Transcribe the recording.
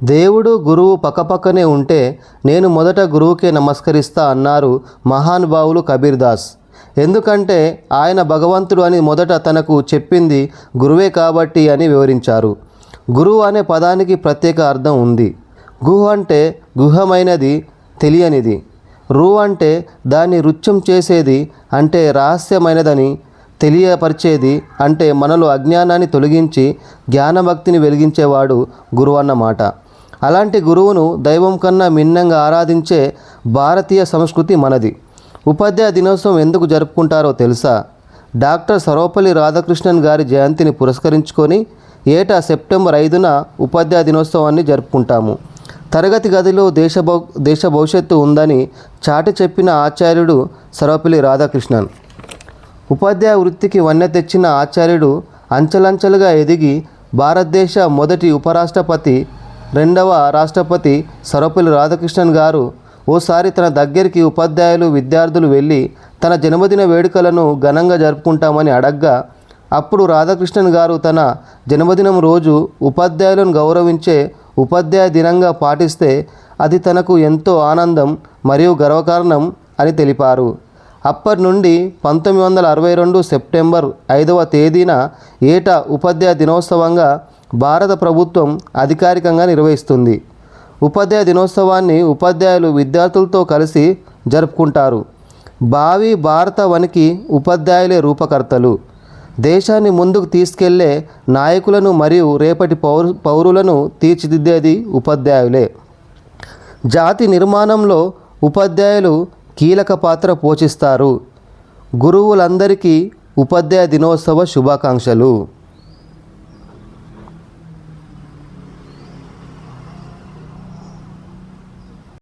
దేవుడు గురువు పక్కపక్కనే ఉంటే నేను మొదట గురువుకే నమస్కరిస్తా అన్నారు మహానుభావులు కబీర్ దాస్. ఎందుకంటే ఆయన భగవంతుడు అని మొదట తనకు చెప్పింది గురువే కాబట్టి అని వివరించారు. గురువు అనే పదానికి ప్రత్యేక అర్థం ఉంది. గుహ అంటే గుహమైనది, తెలియనిది. రు అంటే దాన్ని రుచ్యం చేసేది, అంటే రహస్యమైనదని తెలియపరిచేది, అంటే మనలో అజ్ఞానాన్ని తొలగించి జ్ఞానభక్తిని వెలిగించేవాడు గురువు అన్నమాట. అలాంటి గురువును దైవం కన్నా మిన్నంగా ఆరాధించే భారతీయ సంస్కృతి మనది. ఉపాధ్యాయ దినోత్సవం ఎందుకు జరుపుకుంటారో తెలుసా? డాక్టర్ సర్వపల్లి రాధాకృష్ణన్ గారి జయంతిని పురస్కరించుకొని ఏటా సెప్టెంబర్ 5న ఉపాధ్యాయ దినోత్సవాన్ని జరుపుకుంటాము. తరగతి గదిలో దేశ భవిష్యత్తు ఉందని చాటి చెప్పిన ఆచార్యుడు సర్వపల్లి రాధాకృష్ణన్. ఉపాధ్యాయ వృత్తికి వన్నె తెచ్చిన ఆచార్యుడు అంచెలంచెలుగా ఎదిగి భారతదేశ మొదటి ఉపరాష్ట్రపతి, రెండవ రాష్ట్రపతి సర్వపల్లి రాధాకృష్ణన్ గారు ఓసారి తన దగ్గరికి ఉపాధ్యాయులు, విద్యార్థులు వెళ్ళి తన జన్మదిన వేడుకలను ఘనంగా జరుపుకుంటామని అడగ్గా, అప్పుడు రాధాకృష్ణన్ గారు తన జన్మదినం రోజు ఉపాధ్యాయులను గౌరవించే ఉపాధ్యాయ దినంగా పాటిస్తే అది తనకు ఎంతో ఆనందం మరియు గర్వకారణం అని తెలిపారు. అప్పటి నుండి 1962 సెప్టెంబర్ 5వ తేదీన ఏటా ఉపాధ్యాయ దినోత్సవంగా భారత ప్రభుత్వం అధికారికంగా నిర్వహిస్తుంది. ఉపాధ్యాయ దినోత్సవాన్ని ఉపాధ్యాయులు విద్యార్థులతో కలిసి జరుపుకుంటారు. భావి భారత వనికి ఉపాధ్యాయులే రూపకర్తలు. దేశాన్ని ముందుకు తీసుకెళ్లే నాయకులను మరియు రేపటి పౌరులను తీర్చిదిద్దేది ఉపాధ్యాయులే. జాతి నిర్మాణంలో ఉపాధ్యాయులు కీలక పాత్ర పోషిస్తారు. గురువులందరికీ ఉపాధ్యాయ దినోత్సవ శుభాకాంక్షలు.